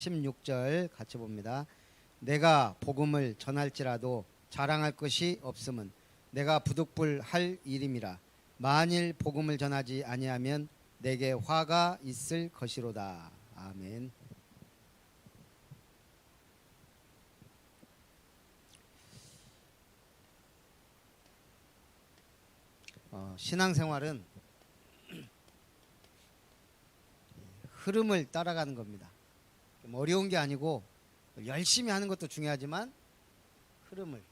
16절 같이 봅니다. 내가 복음을 전할지라도 자랑할 것이 없음은 내가 부득불할 일임이라. 만일 복음을 전하지 아니하면 내게 화가 있을 것이로다. 아멘. 신앙생활은 흐름을 따라가는 겁니다. 어려운 게 아니고 열심히 하는 것도 중요하지만 흐름을,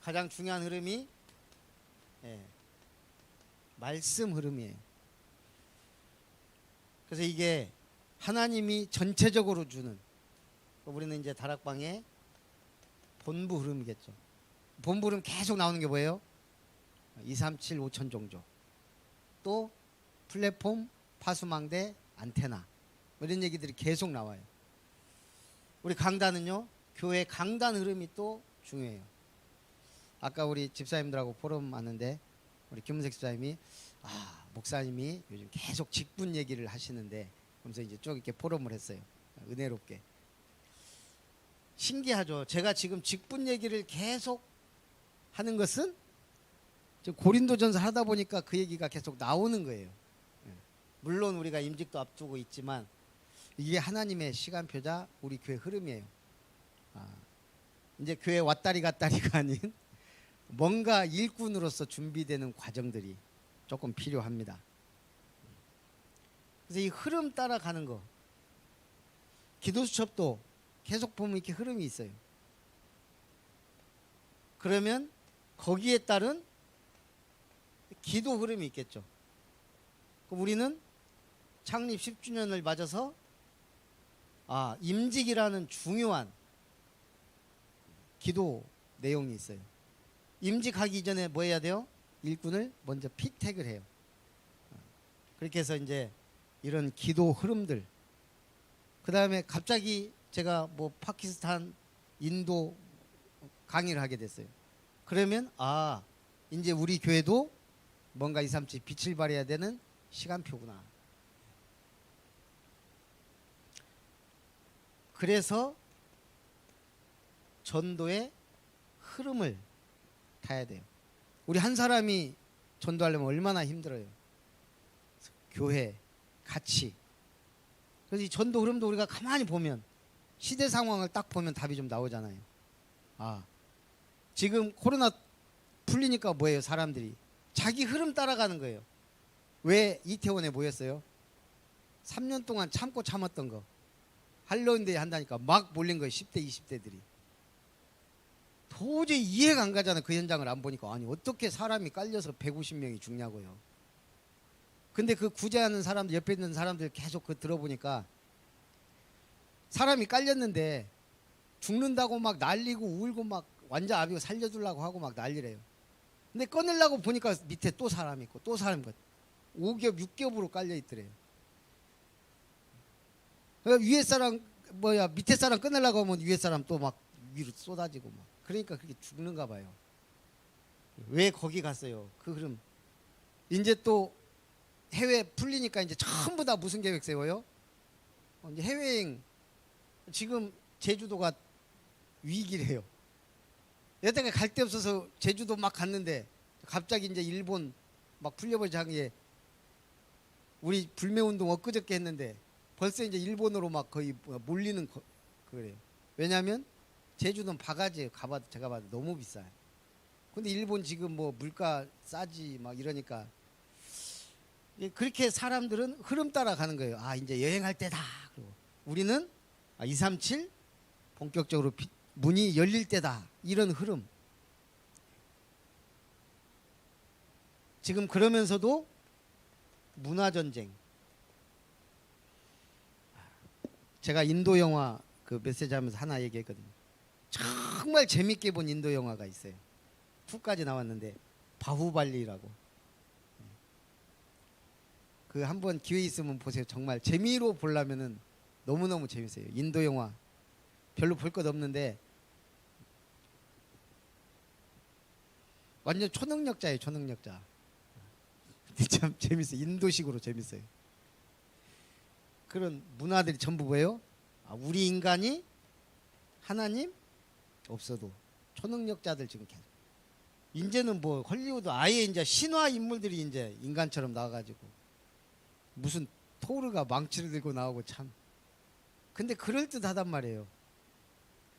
가장 중요한 흐름이 말씀 흐름이에요. 그래서 이게 하나님이 전체적으로 주는, 우리는 이제 다락방의 본부 흐름이겠죠. 본부 흐름 계속 나오는 게 뭐예요? 2, 3, 7, 5천 종족, 또 플랫폼, 파수망대, 안테나, 이런 얘기들이 계속 나와요. 우리 강단은요, 교회 강단 흐름이 또 중요해요. 아까 우리 집사님들하고 포럼 하는데 우리 김은색 집사님이 목사님이 요즘 계속 직분 얘기를 하시는데, 그러면서 이제 쭉 이렇게 포럼을 했어요. 은혜롭게. 신기하죠. 제가 지금 직분 얘기를 계속 하는 것은 고린도전서 하다 보니까 그 얘기가 계속 나오는 거예요. 물론 우리가 임직도 앞두고 있지만 이게 하나님의 시간표자, 우리 교회 흐름이에요. 이제 교회 왔다리 갔다리가 아닌 뭔가 일꾼으로서 준비되는 과정들이 조금 필요합니다. 그래서 이 흐름 따라가는 거, 기도수첩도 계속 보면 이렇게 흐름이 있어요. 그러면 거기에 따른 기도 흐름이 있겠죠. 우리는 창립 10주년을 맞아서 임직이라는 중요한 기도 내용이 있어요. 임직하기 전에 뭐 해야 돼요? 일꾼을 먼저 피택을 해요. 그렇게 해서 이제 이런 기도 흐름들, 그 다음에 갑자기 제가 뭐 파키스탄, 인도 강의를 하게 됐어요. 그러면 이제 우리 교회도 뭔가 2, 3, 7 빛을 발해야 되는 시간표구나. 그래서 전도의 흐름을 타야 돼요. 우리 한 사람이 전도하려면 얼마나 힘들어요. 교회, 같이. 그래서 이 전도 흐름도 우리가 가만히 보면, 시대 상황을 딱 보면 답이 좀 나오잖아요. 지금 코로나 풀리니까 뭐예요? 사람들이 자기 흐름 따라가는 거예요. 왜 이태원에 모였어요? 3년 동안 참고 참았던 거 할로윈데이 한다니까 막 몰린 거예요. 10대 20대들이. 도저히 이해가 안 가잖아요. 그 현장을 안 보니까. 아니 어떻게 사람이 깔려서 150명이 죽냐고요. 근데 그 구제하는 사람들, 옆에 있는 사람들 계속 그 들어보니까 사람이 깔렸는데 죽는다고 막 난리고 울고 막 완전 아비고 살려주려고 하고 막 난리래요. 근데 꺼내려고 보니까 밑에 또 사람 있고 또 사람 있고 5겹 6겹으로 깔려 있더래요. 그러니까 위에 사람 밑에 사람 꺼내려고 하면 위에 사람 또 막 위로 쏟아지고 막, 그러니까 그렇게 죽는가 봐요. 왜 거기 갔어요? 그 흐름. 이제 또 해외 풀리니까 이제 전부 다 무슨 계획 세워요? 이제 해외여행. 지금 제주도가 위기래요. 여태까지 갈 데 없어서 제주도 막 갔는데 갑자기 이제 일본 막 풀려버리자 게, 우리 불매운동 엊그저께 했는데 벌써 이제 일본으로 막 거의 몰리는 그래요. 왜냐하면 제주도는 바가지예요. 가봐도 제가 봐도 너무 비싸요. 근데 일본 지금 뭐 물가 싸지 막 이러니까 그렇게 사람들은 흐름 따라 가는 거예요. 이제 여행할 때다. 그리고 우리는 2, 3, 7 본격적으로 문이 열릴 때다. 이런 흐름. 지금 그러면서도 문화전쟁. 제가 인도 영화 그 메시지 하면서 하나 얘기했거든요. 정말 재밌게 본 인도 영화가 있어요. 2까지 나왔는데 바후발리라고. 그 한번 기회 있으면 보세요. 정말 재미로 보려면은 너무너무 재밌어요. 인도 영화 별로 볼 것 없는데 완전 초능력자예요. 초능력자. 참 재밌어요. 인도식으로 재밌어요. 그런 문화들이 전부 뭐예요? 우리 인간이 하나님 없어도 초능력자들 지금 계속. 이제는 뭐 헐리우드 아예 이제 신화 인물들이 이제 인간처럼 나와가지고 무슨 토르가 망치를 들고 나오고 참. 근데 그럴 듯하단 말이에요.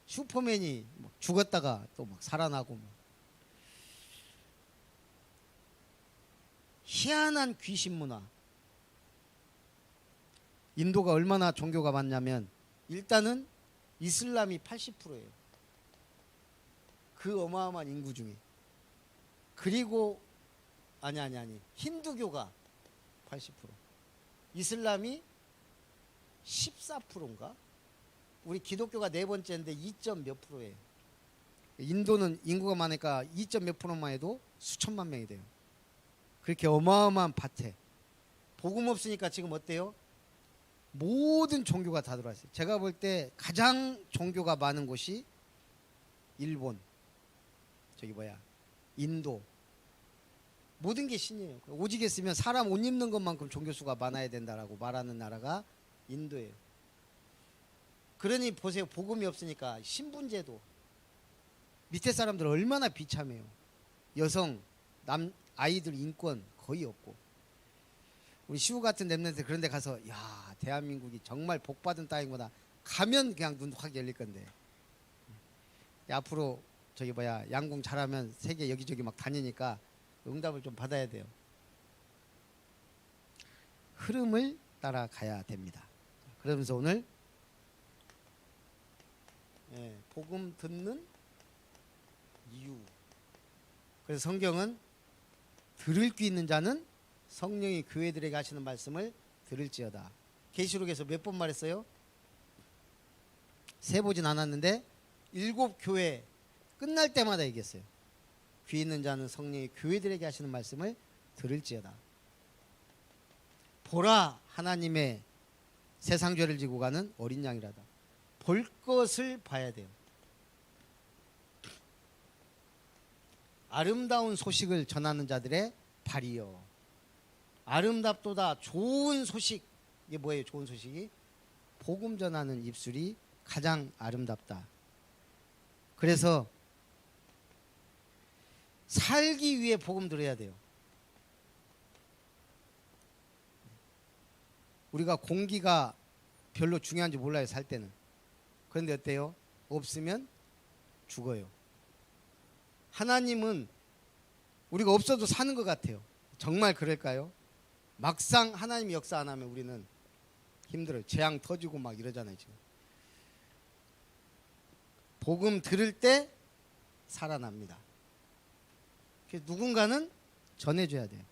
슈퍼맨이 막 죽었다가 또 막 살아나고 막. 희한한 귀신 문화. 인도가 얼마나 종교가 많냐면 일단은 이슬람이 80%예요. 그 어마어마한 인구 중에. 그리고 아니 힌두교가 80%, 이슬람이 14%인가? 우리 기독교가 네 번째인데 2점 몇 프로예요. 인도는 인구가 많으니까 2점 몇 프로만 해도 수천만 명이 돼요. 그렇게 어마어마한 밭에 복음 없으니까 지금 어때요? 모든 종교가 다 들어왔어요. 제가 볼 때 가장 종교가 많은 곳이 일본, 인도. 모든 게 신이에요. 오직 했으면 사람 옷 입는 것만큼 종교수가 많아야 된다라고 말하는 나라가 인도예요. 그러니 보세요. 복음이 없으니까 신분제도. 밑에 사람들 얼마나 비참해요. 여성, 아이들 인권 거의 없고. 우리 시우 같은 랩런트 그런 데 가서 야, 대한민국이 정말 복받은 땅이구나. 가면 그냥 눈 확 열릴 건데. 앞으로 양궁 잘하면 세계 여기저기 막 다니니까 응답을 좀 받아야 돼요. 흐름을 따라가야 됩니다. 그러면서 오늘 복음 듣는 이유. 그래서 성경은 들을 귀 있는 자는 성령이 교회들에게 하시는 말씀을 들을지어다. 계시록에서 몇 번 말했어요? 세보진 않았는데 7교회 끝날 때마다 얘기했어요. 귀 있는 자는 성령이 교회들에게 하시는 말씀을 들을지어다. 보라, 하나님의 세상 죄를 지고 가는 어린 양이라다. 볼 것을 봐야 돼요. 아름다운 소식을 전하는 자들의 발이요. 아름답도다. 좋은 소식. 이게 뭐예요? 좋은 소식이? 복음 전하는 입술이 가장 아름답다. 그래서 살기 위해 복음 들어야 돼요. 우리가 공기가 별로 중요한지 몰라요, 살 때는. 그런데 어때요? 없으면 죽어요. 하나님은 우리가 없어도 사는 것 같아요. 정말 그럴까요? 막상 하나님이 역사 안 하면 우리는 힘들어요. 재앙 터지고 막 이러잖아요, 지금. 복음 들을 때 살아납니다. 누군가는 전해줘야 돼요.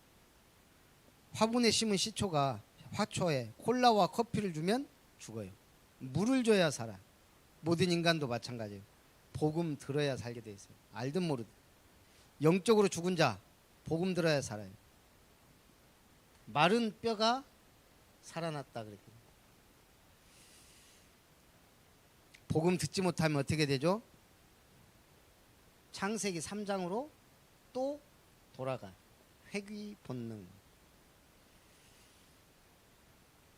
화분에 심은 시초가 화초에 콜라와 커피를 주면 죽어요. 물을 줘야 살아. 모든 인간도 마찬가지예요. 복음 들어야 살게 돼 있어요. 알든 모르든. 영적으로 죽은 자 복음 들어야 살아요. 마른 뼈가 살아났다 그랬거든요. 복음 듣지 못하면 어떻게 되죠? 창세기 3장으로 또 돌아가. 회귀 본능.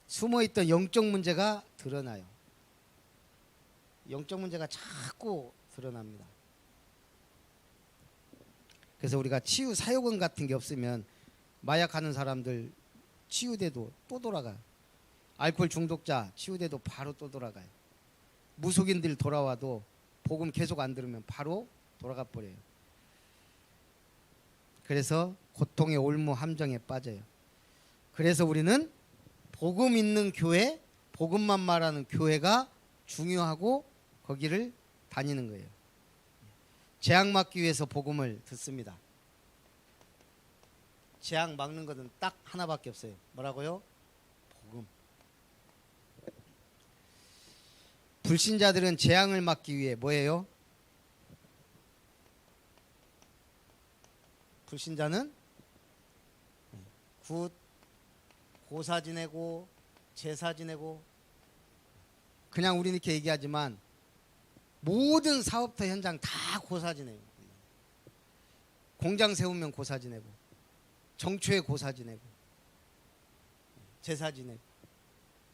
숨어있던 영적 문제가 드러나요. 영적 문제가 자꾸 드러납니다. 그래서 우리가 치유 사역원 같은 게 없으면 마약하는 사람들 치유돼도 또 돌아가요. 알코올 중독자 치유돼도 바로 또 돌아가요. 무속인들 돌아와도 복음 계속 안 들으면 바로 돌아가 버려요. 그래서 고통의 올무 함정에 빠져요. 그래서 우리는 복음 있는 교회, 복음만 말하는 교회가 중요하고 거기를 다니는 거예요. 재앙 막기 위해서 복음을 듣습니다. 재앙 막는 것은 딱 하나밖에 없어요. 뭐라고요? 복음. 불신자들은 재앙을 막기 위해 뭐예요? 불신자는 굿 고사 지내고 제사 지내고, 그냥 우리는 이렇게 얘기하지만 모든 사업터 현장 다 고사 지내요. 공장 세우면 고사 지내고, 정초에 고사 지내고, 제사 지내고,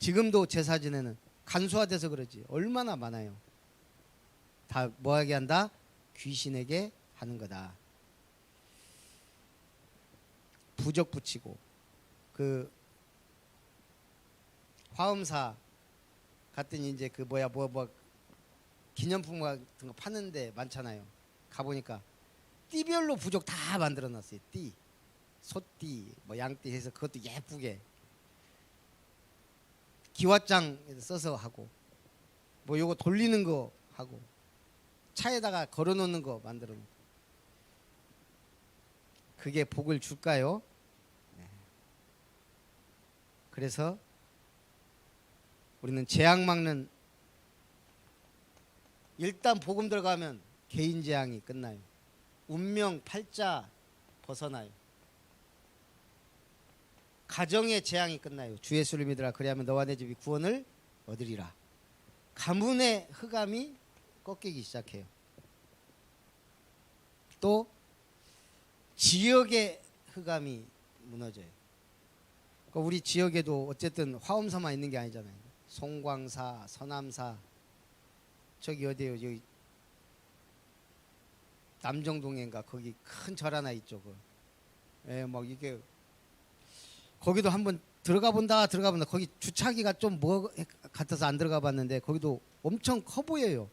지금도 제사 지내는 간소화돼서 그러지 얼마나 많아요. 다 뭐하게 한다? 귀신에게 하는 거다. 부적 붙이고 그 화엄사 갔더니 이제 그 뭐 기념품 같은 거 파는데 많잖아요. 가보니까 띠별로 부적 다 만들어 놨어요. 띠, 소띠, 뭐 양띠 해서 그것도 예쁘게 기와장 써서 하고 뭐 요거 돌리는 거 하고 차에다가 걸어 놓는 거 만들어 놓고 그게 복을 줄까요? 네. 그래서 우리는 재앙 막는 일단 복음 들어가면 개인 재앙이 끝나요. 운명 팔자 벗어나요. 가정의 재앙이 끝나요. 주 예수를 믿으라 그리하면 너와 내 집이 구원을 얻으리라. 가문의 흑암이 꺾이기 시작해요. 또 지역의 흑암이 무너져요. 그러니까 우리 지역에도 어쨌든 화엄사만 있는 게 아니잖아요. 송광사, 서남사, 저기 어디요? 여기 남정동인가 거기 큰 절 하나 있죠. 예, 막 이게 거기도 한번 들어가 본다. 거기 주차기가 좀 뭐 같아서 안 들어가 봤는데 거기도 엄청 커 보여요.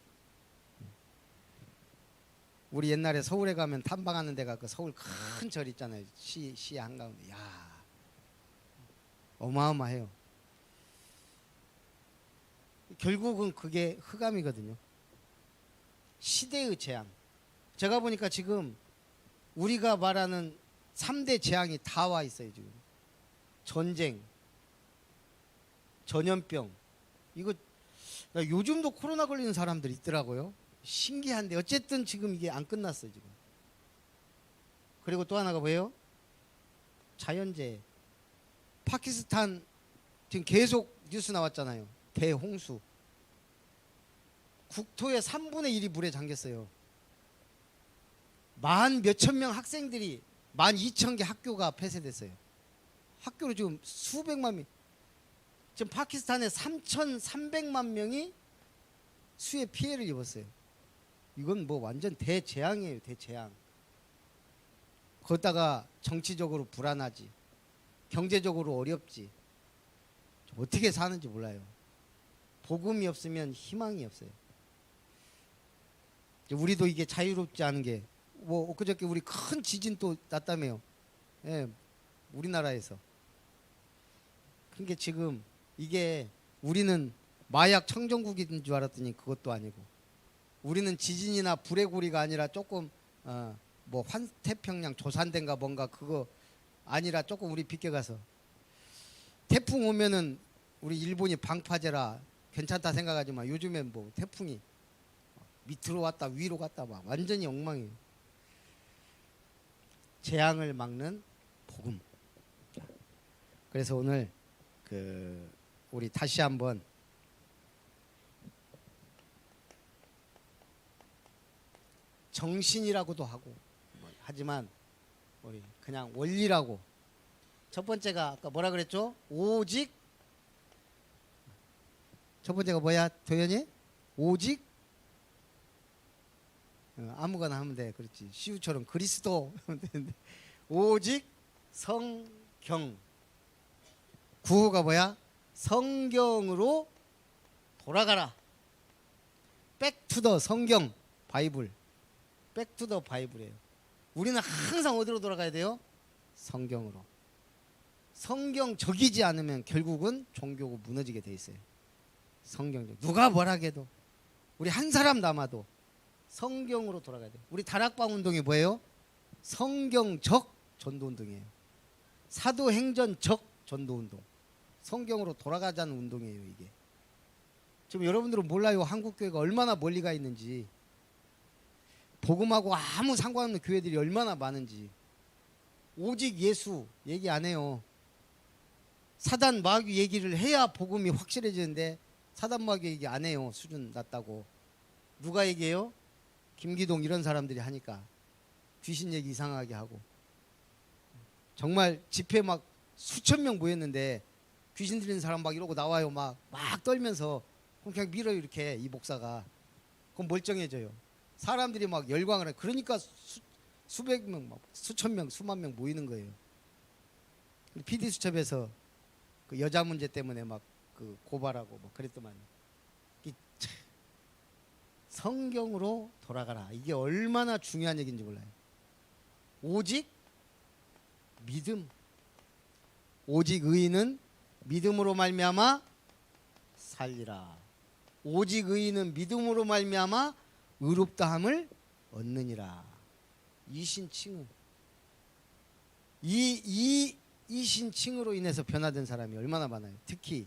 우리 옛날에 서울에 가면 탐방하는 데가 그 서울 큰 절 있잖아요. 시 한가운데. 야, 어마어마해요. 결국은 그게 흑암이거든요. 시대의 재앙. 제가 보니까 지금 우리가 말하는 3대 재앙이 다 와 있어요. 지금 전쟁, 전염병. 이거 요즘도 코로나 걸리는 사람들이 있더라고요. 신기한데 어쨌든 지금 이게 안 끝났어요. 지금. 그리고 또 하나가 뭐예요? 자연재해. 파키스탄 지금 계속 뉴스 나왔잖아요. 대홍수. 국토의 3분의 1이 물에 잠겼어요. 만 몇천 명 학생들이 12,000개 학교가 폐쇄됐어요. 학교로 지금 수백만 명. 지금 파키스탄에 3,300만 명이 수해 피해를 입었어요. 이건 뭐 완전 대재앙이에요. 대재앙. 거기다가 정치적으로 불안하지. 경제적으로 어렵지. 어떻게 사는지 몰라요. 복음이 없으면 희망이 없어요. 우리도 이게 자유롭지 않은 게 뭐 엊그저께 우리 큰 지진 또 났다며요. 예, 우리나라에서. 그러니까 지금 이게 우리는 마약 청정국인 줄 알았더니 그것도 아니고 우리는 지진이나 불의 고리가 아니라 조금 뭐 환태평양 조산대인가 뭔가 그거 아니라 조금 우리 비껴가서 태풍 오면은 우리 일본이 방파제라 괜찮다 생각하지만 요즘엔 뭐 태풍이 밑으로 왔다 위로 갔다 막 완전히 엉망이에요. 재앙을 막는 복음. 그래서 오늘 우리 다시 한번 정신이라고도 하고 하지만 우리 그냥 원리라고. 첫 번째가 아까 뭐라 그랬죠? 오직. 첫 번째가 뭐야 도현이? 오직 아무거나 하면 돼. 그렇지. 시우처럼 그리스도 하면 되는데 오직 성경. 구호가 뭐야? 성경으로 돌아가라. 백투더 성경 바이블. 백투더 바이블이에요. 우리는 항상 어디로 돌아가야 돼요? 성경으로. 성경 적이지 않으면 결국은 종교가 무너지게 돼 있어요. 성경 누가 뭐라 해도 우리 한 사람 남아도 성경으로 돌아가야 돼요. 우리 다락방 운동이 뭐예요? 성경적 전도운동이에요. 사도행전적 전도운동. 성경으로 돌아가자는 운동이에요. 이게 지금 여러분들은 몰라요. 한국교회가 얼마나 멀리 가 있는지, 복음하고 아무 상관없는 교회들이 얼마나 많은지. 오직 예수 얘기 안 해요. 사단 마귀 얘기를 해야 복음이 확실해지는데 사단 마귀 얘기 안 해요. 수준 낮다고. 누가 얘기해요? 김기동 이런 사람들이 하니까 귀신 얘기 이상하게 하고. 정말 집회 막 수천 명 모였는데 귀신 들리는 사람 막 이러고 나와요. 막 떨면서. 그냥 밀어요 이렇게 이 목사가. 그럼 멀쩡해져요. 사람들이 막 열광을 해. 그러니까 수백 명, 막 수천 명, 수만 명 모이는 거예요. PD 수첩에서 그 여자 문제 때문에 막 그 고발하고 막 그랬더만. 성경으로 돌아가라. 이게 얼마나 중요한 얘기인지 몰라요. 오직 믿음. 오직 의인은 믿음으로 말미암아 살리라. 오직 의인은 믿음으로 말미암아 의롭다함을 얻느니라. 이신칭의. 이신칭으로 인해서 변화된 사람이 얼마나 많아요. 특히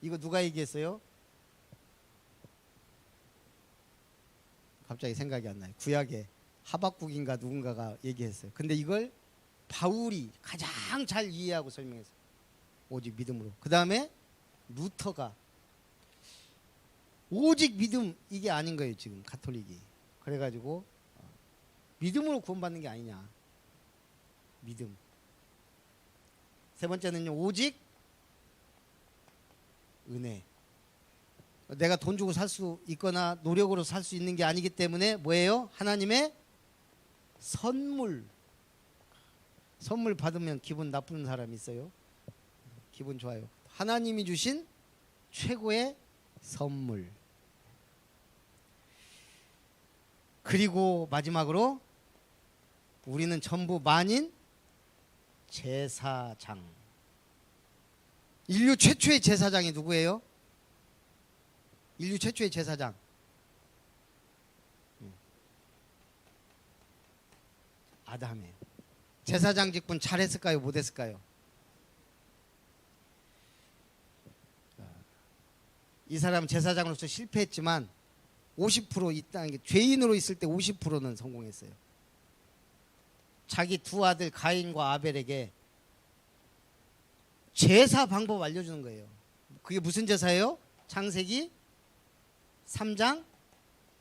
이거 누가 얘기했어요? 갑자기 생각이 안 나요. 구약에 하박국인가 누군가가 얘기했어요. 근데 이걸 바울이 가장 잘 이해하고 설명했어요. 오직 믿음으로. 그 다음에 루터가 오직 믿음 이게 아닌 거예요. 지금 가톨릭이. 그래가지고 믿음으로 구원받는 게 아니냐. 믿음. 세 번째는요. 오직 은혜. 내가 돈 주고 살 수 있거나 노력으로 살 수 있는 게 아니기 때문에 뭐예요? 하나님의 선물. 선물 받으면 기분 나쁜 사람 있어요? 기분 좋아요. 하나님이 주신 최고의 선물. 그리고 마지막으로 우리는 전부 만인 제사장. 인류 최초의 제사장이 누구예요? 인류 최초의 제사장. 아담이에요. 제사장 직분 잘했을까요? 못했을까요? 이 사람은 제사장으로서 실패했지만 50% 있다는 게 죄인으로 있을 때 50%는 성공했어요. 자기 두 아들 가인과 아벨에게 제사 방법 알려주는 거예요. 그게 무슨 제사예요? 창세기 3장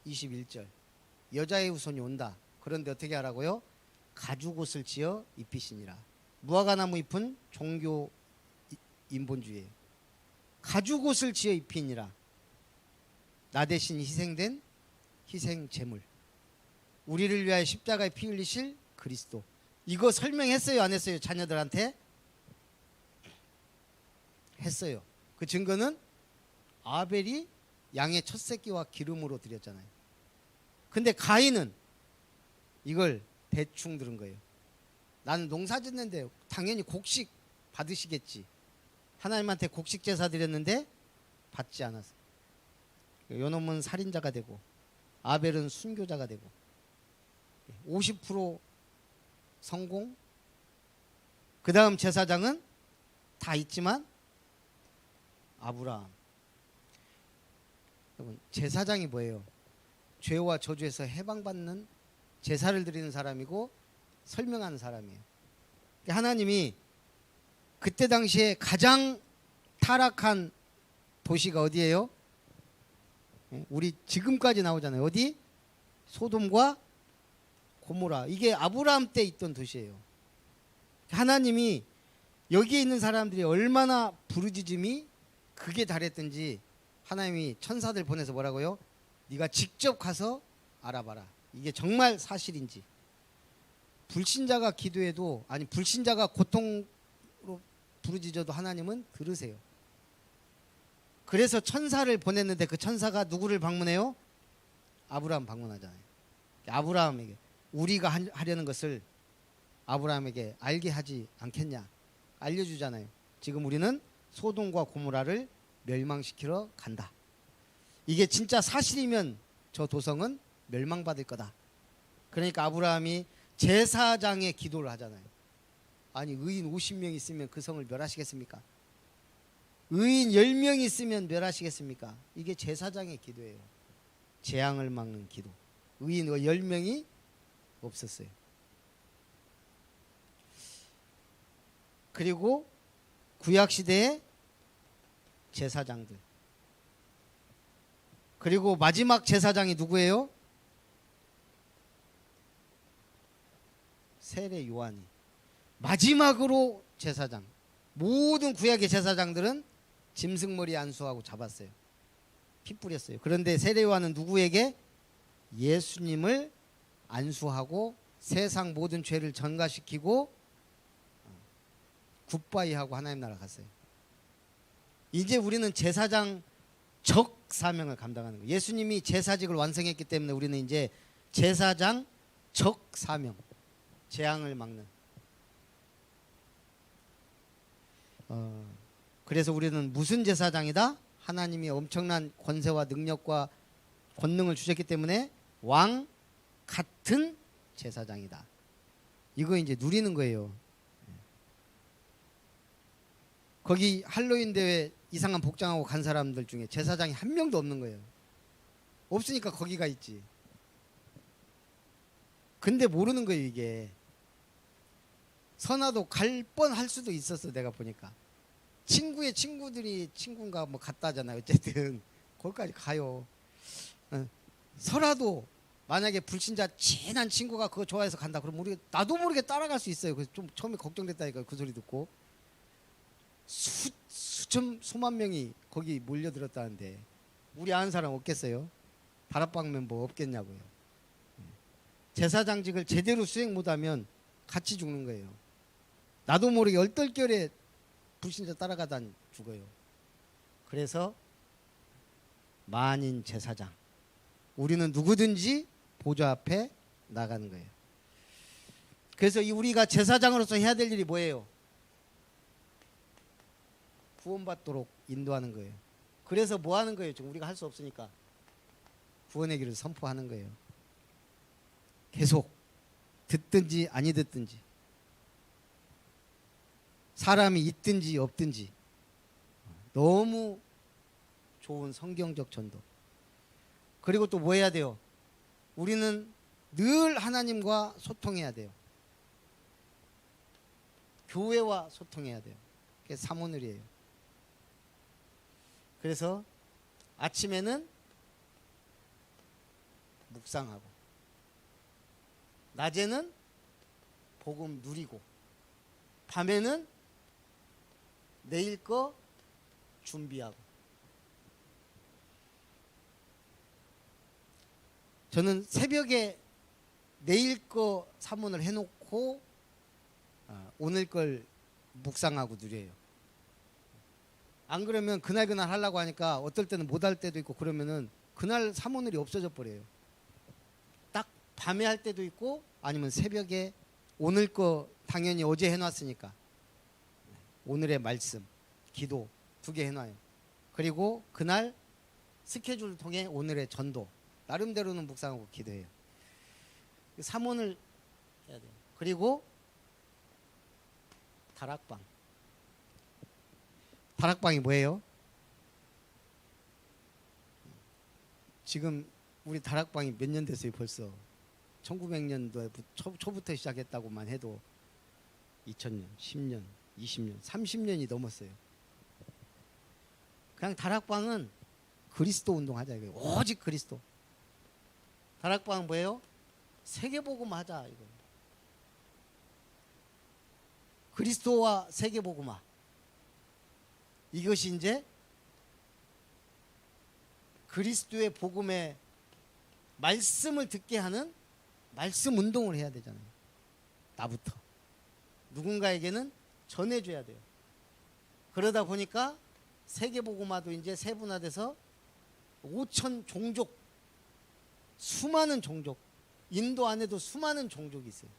21절. 여자의 후손이 온다. 그런데 어떻게 하라고요? 가죽옷을 지어 입히시니라. 무화과나무 잎은 종교 인본주의예요. 가죽옷을 지어 입히니라. 나 대신 희생된 희생 제물. 우리를 위하여 십자가에 피 흘리실 그리스도. 이거 설명했어요? 안 했어요? 자녀들한테? 했어요. 그 증거는 아벨이 양의 첫 새끼와 기름으로 드렸잖아요. 근데 가인은 이걸 대충 들은 거예요. 나는 농사 짓는데 당연히 곡식 받으시겠지. 하나님한테 곡식 제사 드렸는데 받지 않았어요. 요놈은 살인자가 되고 아벨은 순교자가 되고 50% 성공. 그 다음 제사장은 다 있지만 아브라함. 여러분, 제사장이 뭐예요? 죄와 저주에서 해방받는 제사를 드리는 사람이고 설명하는 사람이에요. 하나님이 그때 당시에 가장 타락한 도시가 어디예요? 우리 지금까지 나오잖아요. 어디? 소돔과 고모라. 이게 아브라함 때 있던 도시예요. 하나님이 여기에 있는 사람들이 얼마나 부르짖음이 극에 달했든지 하나님이 천사들 보내서 뭐라고요? 네가 직접 가서 알아봐라. 이게 정말 사실인지. 불신자가 기도해도, 아니 불신자가 고통으로 부르짖어도 하나님은 들으세요. 그래서 천사를 보냈는데 그 천사가 누구를 방문해요? 아브라함 방문하잖아요. 아브라함에게 우리가 하려는 것을 아브라함에게 알게 하지 않겠냐. 알려주잖아요. 지금 우리는 소돔과 고모라를 멸망시키러 간다. 이게 진짜 사실이면 저 도성은 멸망받을 거다. 그러니까 아브라함이 제사장의 기도를 하잖아요. 아니 의인 50명 있으면 그 성을 멸하시겠습니까? 의인 10명 있으면 멸하시겠습니까? 이게 제사장의 기도예요. 재앙을 막는 기도. 의인 10명이 없었어요. 그리고 구약시대의 제사장들. 그리고 마지막 제사장이 누구예요? 세례 요한이. 마지막으로 제사장. 모든 구약의 제사장들은 짐승머리 안수하고 잡았어요. 피 뿌렸어요. 그런데 세례요한은 누구에게? 예수님을 안수하고 세상 모든 죄를 전가시키고 굿바이 하고 하나님 나라 갔어요. 이제 우리는 제사장 적 사명을 감당하는 거예요. 예수님이 제사직을 완성했기 때문에 우리는 이제 제사장 적 사명, 재앙을 막는. 그래서 우리는 무슨 제사장이다? 하나님이 엄청난 권세와 능력과 권능을 주셨기 때문에 왕 같은 제사장이다. 이거 이제 누리는 거예요. 거기 할로윈 대회 이상한 복장하고 간 사람들 중에 제사장이 한 명도 없는 거예요. 없으니까 거기가 있지. 근데 모르는 거예요, 이게. 선화도 갈 뻔할 수도 있었어, 내가 보니까. 친구의 친구들이 친구인가 뭐 갔다잖아요. 어쨌든 거기까지 가요. 설화도 만약에 불신자 친한 친구가 그거 좋아해서 간다 그러면 우리가 나도 모르게 따라갈 수 있어요. 그래서 좀 처음에 걱정됐다니까, 그 소리 듣고. 수만 명이 거기 몰려들었다는데 우리 아는 사람 없겠어요? 다락방 멤버 없겠냐고요. 제사장직을 제대로 수행 못하면 같이 죽는 거예요. 나도 모르게 얼떨결에 불신자 따라가다 죽어요. 그래서 만인 제사장, 우리는 누구든지 보좌 앞에 나가는 거예요. 그래서 우리가 제사장으로서 해야 될 일이 뭐예요? 구원받도록 인도하는 거예요. 그래서 뭐 하는 거예요? 지금 우리가 할 수 없으니까 구원의 길을 선포하는 거예요. 계속 듣든지 아니 듣든지, 사람이 있든지 없든지. 너무 좋은 성경적 전도. 그리고 또 뭐 해야 돼요? 우리는 늘 하나님과 소통해야 돼요. 교회와 소통해야 돼요. 그게 사모늘이에요. 그래서 아침에는 묵상하고, 낮에는 복음 누리고, 밤에는 내일 거 준비하고. 저는 새벽에 내일 거 사문을 해놓고 오늘 걸 묵상하고 누려요. 안 그러면 그날 하려고 하니까 어떨 때는 못 할 때도 있고, 그러면은 그날 사모늘이 없어져 버려요. 딱 밤에 할 때도 있고, 아니면 새벽에 오늘 거 당연히 어제 해놨으니까 오늘의 말씀, 기도 2개 해놔요. 그리고 그날 스케줄을 통해 오늘의 전도 나름대로는 묵상하고 기도해요. 사모늘 해야 돼요. 그리고 다락방이 뭐예요? 지금 우리 다락방이 몇 년 됐어요 벌써. 1900년도에 초부터 시작했다고만 해도 2000년, 10년, 20년, 30년이 넘었어요. 그냥 다락방은 그리스도 운동하자 이거예요. 오직 그리스도. 다락방은 뭐예요? 세계복음화 하자 이거. 그리스도와 세계복음화. 이것이 이제 그리스도의 복음의 말씀을 듣게 하는 말씀 운동을 해야 되잖아요. 나부터. 누군가에게는 전해줘야 돼요. 그러다 보니까 세계복음화도 이제 세분화돼서 5천 종족, 수많은 종족, 인도 안에도 수많은 종족이 있어요.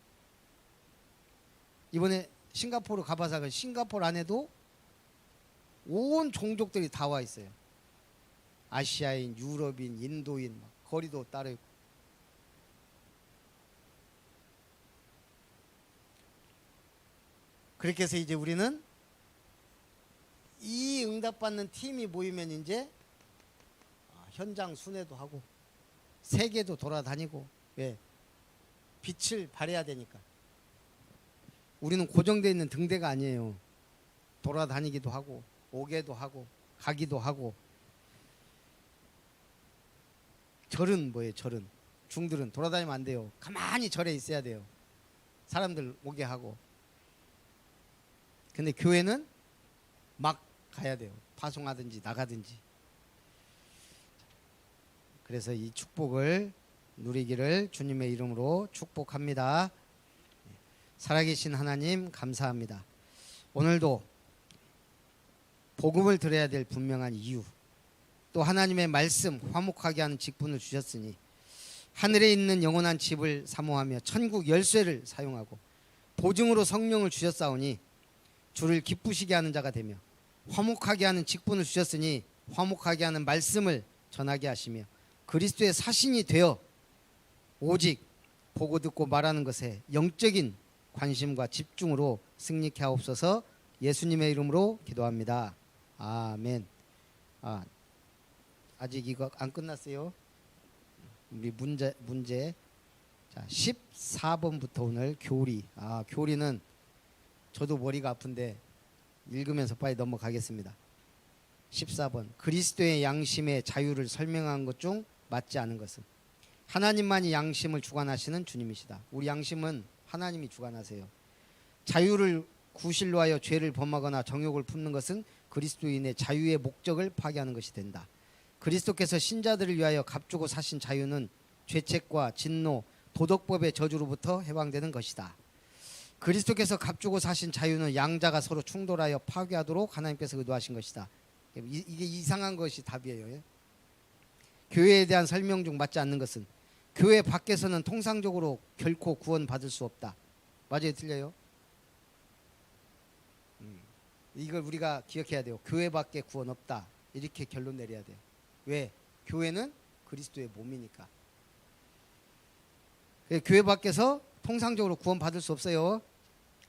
이번에 싱가포르 가봐서 그 싱가포르 안에도 온 종족들이 다 와 있어요. 아시아인, 유럽인, 인도인, 막 거리도 따로 있고. 그렇게 해서 이제 우리는 이 응답받는 팀이 모이면 이제 현장 순회도 하고 세계도 돌아다니고. 왜? 빛을 발해야 되니까. 우리는 고정되어 있는 등대가 아니에요. 돌아다니기도 하고 오게도 하고 가기도 하고. 절은 뭐예요? 절은 중들은 돌아다니면 안 돼요. 가만히 절에 있어야 돼요. 사람들 오게 하고. 근데 교회는 막 가야 돼요. 파송하든지 나가든지. 그래서 이 축복을 누리기를 주님의 이름으로 축복합니다. 살아계신 하나님 감사합니다. 오늘도 복음을 들어야 될 분명한 이유, 또 하나님의 말씀 화목하게 하는 직분을 주셨으니 하늘에 있는 영원한 집을 사모하며 천국 열쇠를 사용하고 보증으로 성령을 주셨사오니 주를 기쁘시게 하는 자가 되며 화목하게 하는 직분을 주셨으니 화목하게 하는 말씀을 전하게 하시며 그리스도의 사신이 되어 오직 보고 듣고 말하는 것에 영적인 관심과 집중으로 승리케 하옵소서. 예수님의 이름으로 기도합니다. 아멘. 아직 이거 안 끝났어요. 우리 문제 자 14번부터 오늘 교리. 교리는 저도 머리가 아픈데 읽으면서 빨리 넘어가겠습니다. 14번 그리스도의 양심의 자유를 설명한 것 중 맞지 않은 것은 하나님만이 양심을 주관하시는 주님이시다. 우리 양심은 하나님이 주관하세요. 자유를 구실로 하여 죄를 범하거나 정욕을 품는 것은 그리스도인의 자유의 목적을 파괴하는 것이 된다. 그리스도께서 신자들을 위하여 값주고 사신 자유는 죄책과 진노, 도덕법의 저주로부터 해방되는 것이다. 그리스도께서 값주고 사신 자유는 양자가 서로 충돌하여 파괴하도록 하나님께서 의도하신 것이다. 이게 이상한 것이 답이에요. 교회에 대한 설명 중 맞지 않는 것은 교회 밖에서는 통상적으로 결코 구원받을 수 없다. 맞아요? 틀려요? 이걸 우리가 기억해야 돼요. 교회 밖에 구원 없다. 이렇게 결론 내려야 돼요. 왜? 교회는 그리스도의 몸이니까. 교회 밖에서 통상적으로 구원받을 수 없어요.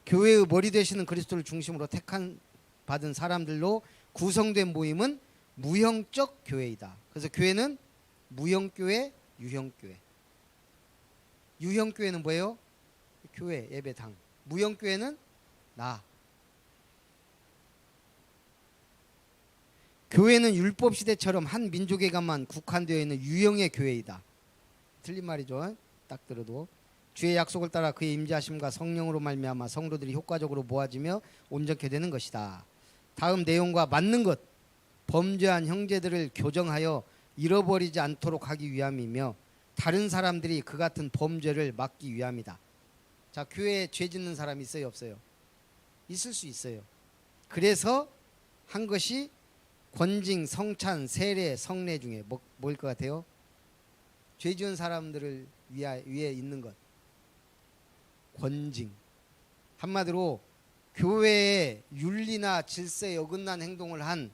교회의 머리 되시는 그리스도를 중심으로 받은 사람들로 구성된 모임은 무형적 교회이다. 그래서 교회는 무형교회, 유형교회. 유형교회는 뭐예요? 교회, 예배당. 무형교회는 나. 교회는 율법 시대처럼 한 민족에게만 국한되어 있는 유형의 교회이다. 틀린 말이죠. 딱 들어도. 주의 약속을 따라 그의 임재하심과 성령으로 말미암아 성도들이 효과적으로 모아지며 온전케 되는 것이다. 다음 내용과 맞는 것. 범죄한 형제들을 교정하여 잃어버리지 않도록 하기 위함이며 다른 사람들이 그 같은 범죄를 막기 위함이다. 자, 교회에 죄 짓는 사람 있어요, 없어요? 있을 수 있어요. 그래서 한 것이 권징, 성찬, 세례, 성례 중에 뭐일 것 같아요? 죄 지은 사람들을 위에 있는 것. 권징. 한마디로 교회의 윤리나 질서에 어긋난 행동을 한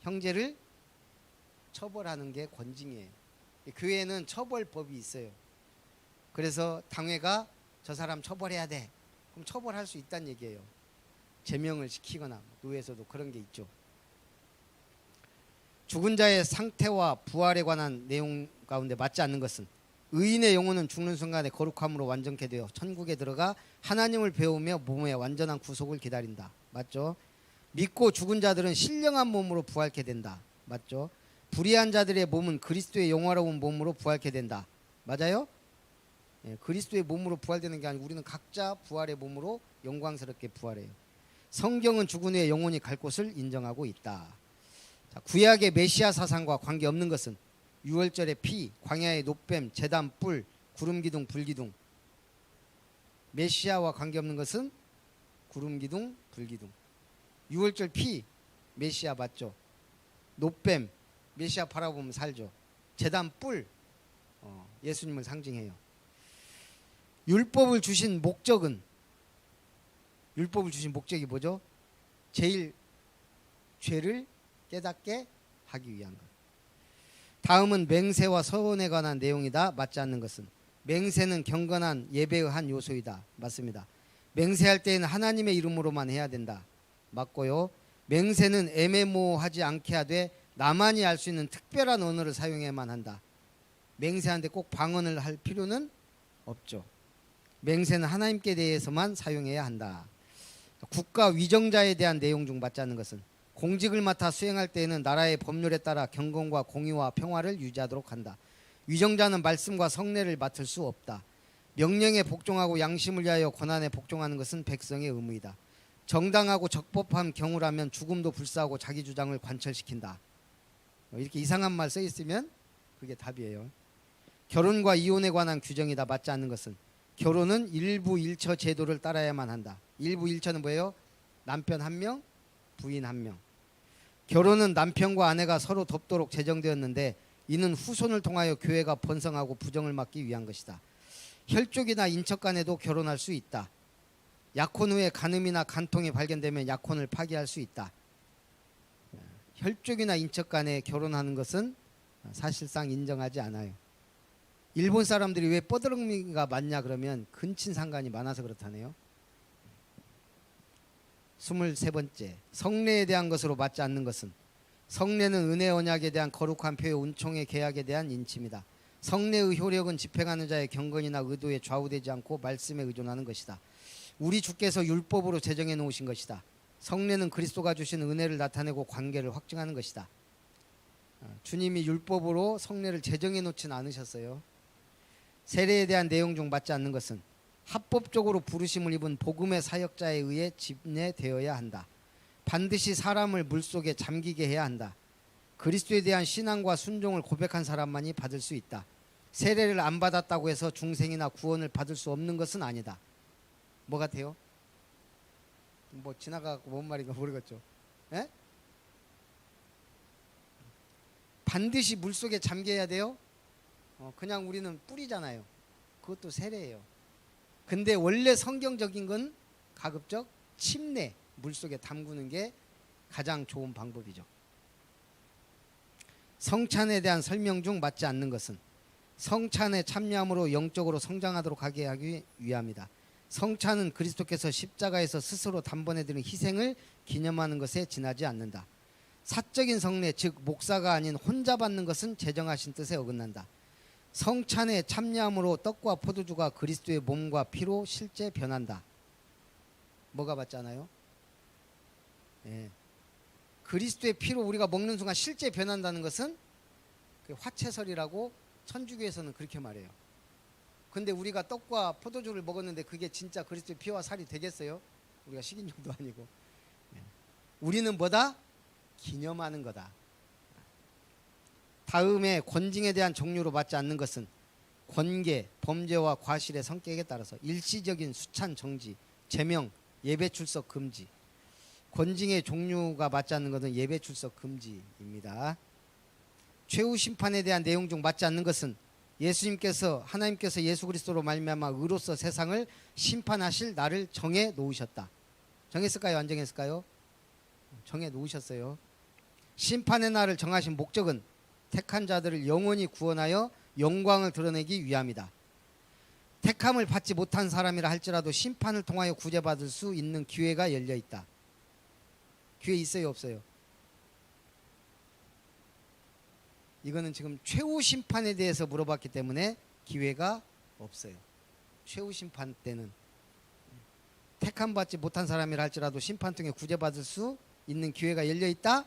형제를 처벌하는 게 권징이에요. 교회에는 처벌법이 있어요. 그래서 당회가 저 사람 처벌해야 돼. 그럼 처벌할 수 있다는 얘기예요. 제명을 시키거나 노예에서도 그런 게 있죠. 죽은 자의 상태와 부활에 관한 내용 가운데 맞지 않는 것은 의인의 영혼은 죽는 순간에 거룩함으로 완전케 되어 천국에 들어가 하나님을 배우며 몸의 완전한 구속을 기다린다. 맞죠? 믿고 죽은 자들은 신령한 몸으로 부활케 된다. 맞죠? 불의한 자들의 몸은 그리스도의 영화로운 몸으로 부활케 된다. 맞아요? 예, 그리스도의 몸으로 부활되는 게 아니고 우리는 각자 부활의 몸으로 영광스럽게 부활해요. 성경은 죽은 후에 영혼이 갈 곳을 인정하고 있다. 자, 구약의 메시아 사상과 관계없는 것은 유월절의 피, 광야의 놋뱀, 제단 뿔, 구름기둥, 불기둥. 메시아와 관계없는 것은 구름기둥, 불기둥. 유월절 피, 메시아 맞죠? 놋뱀, 메시아 바라보면 살죠. 제단 뿔, 예수님을 상징해요. 율법을 주신 목적이 뭐죠? 제일 죄를 깨닫게 하기 위한 것. 다음은 맹세와 서원에 관한 내용이다. 맞지 않는 것은 맹세는 경건한 예배의 한 요소이다. 맞습니다. 맹세할 때에는 하나님의 이름으로만 해야 된다. 맞고요. 맹세는 애매모호하지 않게 하되 나만이 알 수 있는 특별한 언어를 사용해야만 한다. 맹세하는데 꼭 방언을 할 필요는 없죠. 맹세는 하나님께 대해서만 사용해야 한다. 국가 위정자에 대한 내용 중 맞지 않는 것은 공직을 맡아 수행할 때에는 나라의 법률에 따라 경건과 공의와 평화를 유지하도록 한다. 위정자는 말씀과 성례를 맡을 수 없다. 명령에 복종하고 양심을 위하여 권한에 복종하는 것은 백성의 의무이다. 정당하고 적법한 경우라면 죽음도 불사하고 자기 주장을 관철시킨다. 이렇게 이상한 말 써 있으면 그게 답이에요. 결혼과 이혼에 관한 규정이다. 맞지 않는 것은 결혼은 일부 일처 제도를 따라야만 한다. 일부 일처는 뭐예요? 남편 한 명, 부인 한 명. 결혼은 남편과 아내가 서로 돕도록 제정되었는데 이는 후손을 통하여 교회가 번성하고 부정을 막기 위한 것이다. 혈족이나 인척 간에도 결혼할 수 있다. 약혼 후에 간음이나 간통이 발견되면 약혼을 파기할 수 있다. 혈족이나 인척 간에 결혼하는 것은 사실상 인정하지 않아요. 일본 사람들이 왜 뻐드렁미가 많냐 그러면 근친상간이 많아서 그렇다네요. 23번째, 성례에 대한 것으로 맞지 않는 것은 성례는 은혜 언약에 대한 거룩한 표의 은총의 계약에 대한 인침이다. 성례의 효력은 집행하는 자의 경건이나 의도에 좌우되지 않고 말씀에 의존하는 것이다. 우리 주께서 율법으로 제정해 놓으신 것이다. 성례는 그리스도가 주신 은혜를 나타내고 관계를 확증하는 것이다. 주님이 율법으로 성례를 제정해 놓지는 않으셨어요. 세례에 대한 내용 중 맞지 않는 것은 합법적으로 부르심을 입은 복음의 사역자에 의해 집례되어야 한다. 반드시 사람을 물속에 잠기게 해야 한다. 그리스도에 대한 신앙과 순종을 고백한 사람만이 받을 수 있다. 세례를 안 받았다고 해서 중생이나 구원을 받을 수 없는 것은 아니다. 뭐 같아요? 뭐 지나가고 뭔 말인가 모르겠죠. 에? 반드시 물속에 잠겨야 돼요? 그냥 우리는 뿌리잖아요. 그것도 세례예요. 근데 원래 성경적인 건 가급적 침례, 물속에 담그는 게 가장 좋은 방법이죠. 성찬에 대한 설명 중 맞지 않는 것은 성찬에 참여함으로 영적으로 성장하도록 하게 하기 위함이다. 성찬은 그리스도께서 십자가에서 스스로 단번에 드린 희생을 기념하는 것에 지나지 않는다. 사적인 성례, 즉 목사가 아닌 혼자 받는 것은 제정하신 뜻에 어긋난다. 성찬에 참여함으로 떡과 포도주가 그리스도의 몸과 피로 실제 변한다. 뭐가 맞잖아요? 예. 그리스도의 피로 우리가 먹는 순간 실제 변한다는 것은 화채설이라고 천주교에서는 그렇게 말해요. 근데 우리가 떡과 포도주를 먹었는데 그게 진짜 그리스도의 피와 살이 되겠어요? 우리가 식인종도 아니고. 우리는 뭐다? 기념하는 거다. 다음에 권징에 대한 종류로 맞지 않는 것은 권계, 범죄와 과실의 성격에 따라서 일시적인 수찬 정지, 제명, 예배 출석 금지. 권징의 종류가 맞지 않는 것은 예배 출석 금지입니다. 최후 심판에 대한 내용 중 맞지 않는 것은 하나님께서 예수 그리스도로 말미암아 의로서 세상을 심판하실 날을 정해 놓으셨다. 정했을까요? 안 정했을까요? 정해 놓으셨어요. 심판의 날을 정하신 목적은 택한 자들을 영원히 구원하여 영광을 드러내기 위함이다. 택함을 받지 못한 사람이라 할지라도 심판을 통하여 구제받을 수 있는 기회가 열려 있다. 기회 있어요, 없어요? 이거는 지금 최후 심판에 대해서 물어봤기 때문에 기회가 없어요. 최후 심판 때는 택함 받지 못한 사람이라 할지라도 심판 통해 구제받을 수 있는 기회가 열려 있다?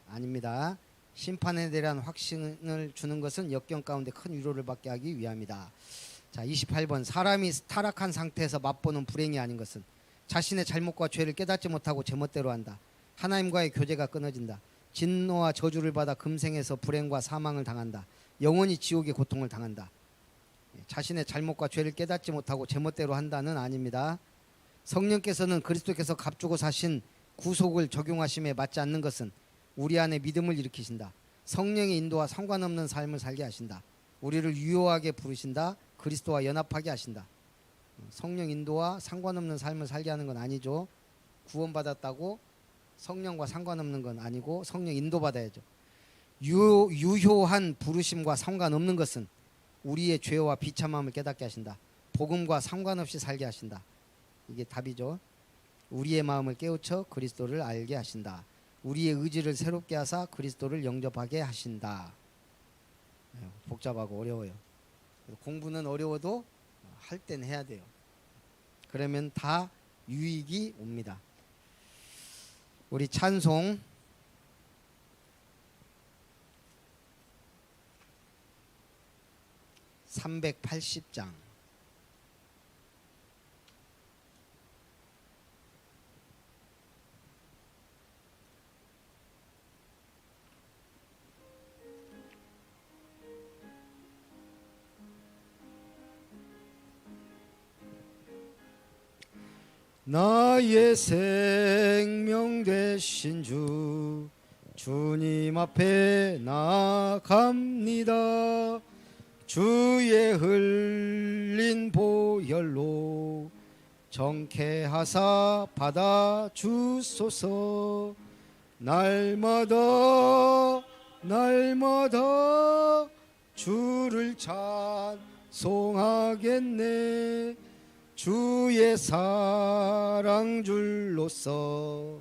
아닙니다. 심판에 대한 확신을 주는 것은 역경 가운데 큰 위로를 받게 하기 위함이다. 자, 28번. 사람이 타락한 상태에서 맛보는 불행이 아닌 것은 자신의 잘못과 죄를 깨닫지 못하고 제멋대로 한다. 하나님과의 교제가 끊어진다. 진노와 저주를 받아 금생에서 불행과 사망을 당한다. 영원히 지옥의 고통을 당한다. 자신의 잘못과 죄를 깨닫지 못하고 제멋대로 한다는 아닙니다. 성령께서는 그리스도께서 값주고 사신 구속을 적용하심에 맞지 않는 것은 우리 안에 믿음을 일으키신다. 성령의 인도와 상관없는 삶을 살게 하신다. 우리를 유효하게 부르신다. 그리스도와 연합하게 하신다. 성령 인도와 상관없는 삶을 살게 하는 건 아니죠. 구원받았다고 성령과 상관없는 건 아니고 성령 인도받아야죠. 유효한 부르심과 상관없는 것은 우리의 죄와 비참함을 깨닫게 하신다. 복음과 상관없이 살게 하신다. 이게 답이죠. 우리의 마음을 깨우쳐 그리스도를 알게 하신다. 우리의 의지를 새롭게 하사 그리스도를 영접하게 하신다. 복잡하고 어려워요. 공부는 어려워도 할 땐 해야 돼요. 그러면 다 유익이 옵니다. 우리 찬송 380장 나의 생명 되신 주 주님 앞에 나아갑니다. 주의 흘린 보혈로 정케하사 받아 주소서. 날마다 날마다 주를 찬송하겠네. 주의 사랑 줄로서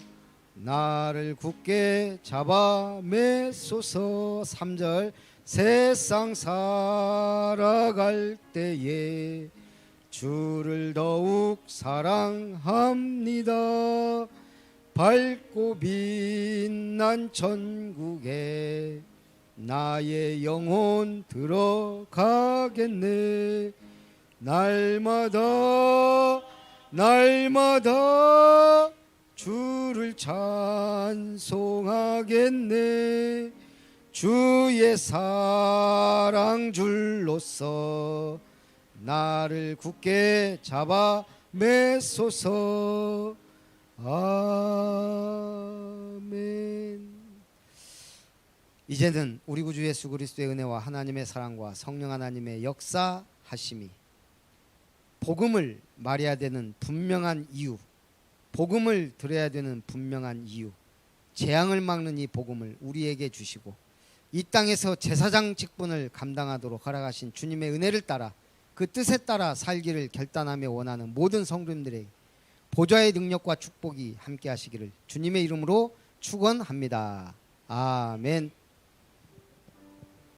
나를 굳게 잡아 매소서. 3절 세상 살아갈 때에 주를 더욱 사랑합니다. 밝고 빛난 천국에 나의 영혼 들어가겠네. 날마다 날마다 주를 찬송하겠네. 주의 사랑 줄로서 나를 굳게 잡아 매소서. 아멘. 이제는 우리 구주 예수 그리스도의 은혜와 하나님의 사랑과 성령 하나님의 역사하심이, 복음을 말해야 되는 분명한 이유, 복음을 들어야 되는 분명한 이유, 재앙을 막는 이 복음을 우리에게 주시고 이 땅에서 제사장 직분을 감당하도록 허락하신 주님의 은혜를 따라 그 뜻에 따라 살기를 결단하며 원하는 모든 성도님들에게 보좌의 능력과 축복이 함께 하시기를 주님의 이름으로 축원합니다. 아멘.